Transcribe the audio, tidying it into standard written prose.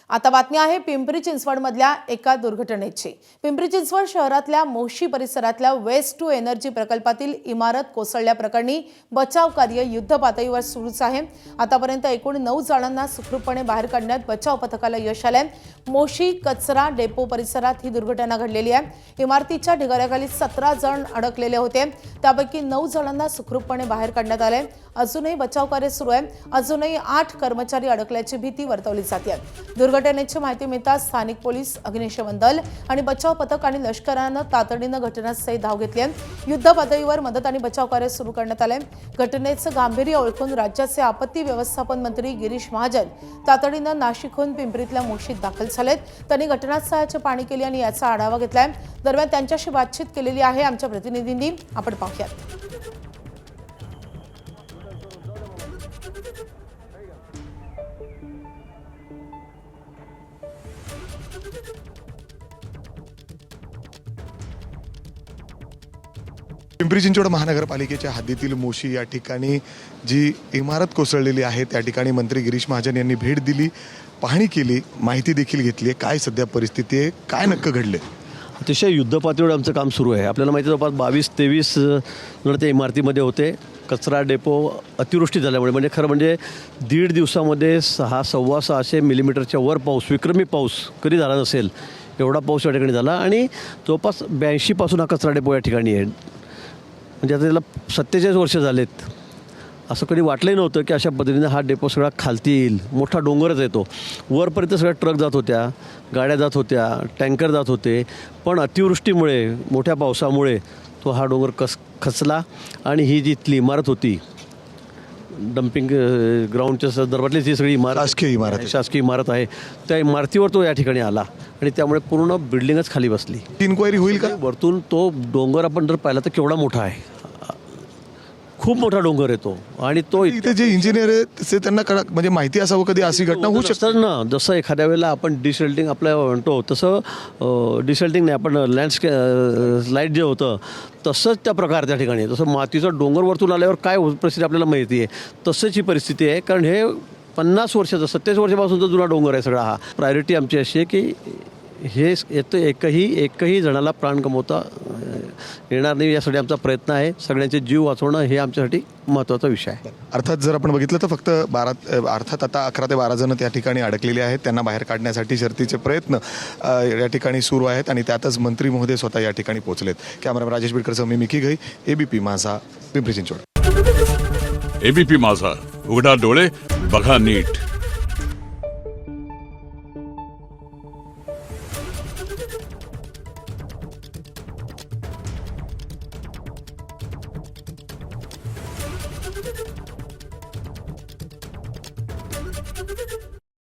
आता बातमी आहे पिंपरी चिंचवडमधल्या एका दुर्घटनेची। पिंपरी चिंचवड शहरातल्या मोशी परिसरातल्या वेस्ट टू एनर्जी प्रकल्पातील इमारत कोसळल्याप्रकरणी बचाव कार्य युद्धपातळीवर सुरूच आहे। आतापर्यंत एकूण 9 जणांना सुखरूपपणे बाहेर काढण्यात बचाव पथकाला यश आले। मोशी कचरा डेपो परिसरात ही दुर्घटना घडलेली आहे। इमारतीच्या ढिगाऱ्याखाली 17 जण अडकलेले होते, त्यापैकी 9 जणांना सुखरूपपणे बाहेर काढण्यात आले। अजूनही बचाव कार्य सुरू आहे। अजूनही 8 कर्मचारी अडकल्याची भीती वर्तवली जाते। दुर्घटनेची माहिती मिळताच स्थानिक पोलीस, अग्निशमन दल आणि बचाव पथक आणि लष्कराने तातडीने घटनास्थळी धाव घेतली आहे। युद्ध पातळीवर मदत आणि बचाव कार्य सुरू करण्यात आले। घटनेचं गांभीर्य ओळखून राज्याचे आपत्ती व्यवस्थापन मंत्री गिरीश महाजन तातडीने नाशिकहून पिंपरीतल्या मोशीत दाखल झालेत। त्यांनी घटनास्थळाची पाहणी केली आणि याचा आढावा घेतलाय। दरम्यान त्यांच्याशी बातचीत केलेली आहे आमच्या प्रतिनिधींनी, आपण पाहूयात। पिंपरी चिंचवड महानगरपालिकेच्या हद्दीतील मोशी या ठिकाणी जी इमारत कोसळलेली आहे त्या ठिकाणी मंत्री गिरीश महाजन यांनी भेट दिली, पाहणी केली, माहिती देखील घेतली। काय सध्या परिस्थिती आहे, काय नक्की घडले? अतिशय युद्धपातळीवर आमचं काम सुरू आहे। आपल्याला माहिती आहे जवळपास 22-23 जण त्या इमारतीमध्ये होते। कचरा डेपो अतिवृष्टी झाल्यामुळे म्हणजे खरं म्हणजे 1.5 दिवसामध्ये 600-6.25 मिलीमीटरच्या वर पाऊस, विक्रमी पाऊस कधी झाला नसेल एवढा पाऊस या ठिकाणी झाला आणि जवळपास 82 पासून हा कचरा डेपो या ठिकाणी आहे। म्हणजे आता त्याला 47 वर्ष झालेत। असं कधी वाटलंही नव्हतं की अशा पद्धतीने हा डेपो सगळा खालती येईल। मोठा डोंगरच येतो, वरपर्यंत सगळ्या ट्रक जात होत्या, गाड्या जात होत्या, टँकर जात होते, पण अतिवृष्टीमुळे मोठ्या पावसामुळे तो हा डोंगर खचला आणि ही जी इथली इमारत होती डम्पिंग ग्राउंडच्या संदर्भातली जी सगळी शासकीय इमारत आहे त्या इमारतीवर तो या ठिकाणी आला आणि त्यामुळे पूर्ण बिल्डिंगच खाली बसली। इन्क्वायरी होईल का? वरतून तो डोंगर आपण जर पाहिला तर केवढा मोठा आहे, खूप मोठा डोंगर येतो आणि तो इथे जे इंजिनियर आहेत त्यांना म्हणजे माहिती असावं कधी अशी घटना होऊ शकते ना। जसं एखाद्या वेळेला आपण डिसेल्टिंग आपल्या म्हणतो तसं डिसेल्टिंग नाही, आपण लँडस्लाईड जे होतं तसंच त्या प्रकार त्या ठिकाणी, जसं मातीचं डोंगर वरतून आल्यावर काय परिस्थिती आपल्याला माहिती आहे तसंच ही परिस्थिती आहे। कारण हे 50 वर्षाचं 27 वर्षापासूनचा जुना डोंगर आहे सगळा हा। प्रायोरिटी आमची अशी आहे की हे येतं एकही जणाला प्राण गमवता येणार नाही यासाठी आमचा प्रयत्न आहे। सगळ्यांचे जीव वाचवणं हे आमच्यासाठी महत्त्वाचा विषय आहे। अर्थात जर आपण बघितलं तर फक्त 12 अर्थात आता 11 ते 12 जण त्या ठिकाणी अडकलेले आहेत। त्यांना बाहेर काढण्यासाठी शर्थीचे प्रयत्न या ठिकाणी सुरू आहेत आणि त्यातच मंत्री महोदय स्वतः या ठिकाणी पोहोचलेत। कॅमेरामॅन राजेश बिडकरसह मी मिकी घई, एबीपी माझा, पिंपरी चिंचवड। एबीपी माझा, उघडा डोळे बघा नीट।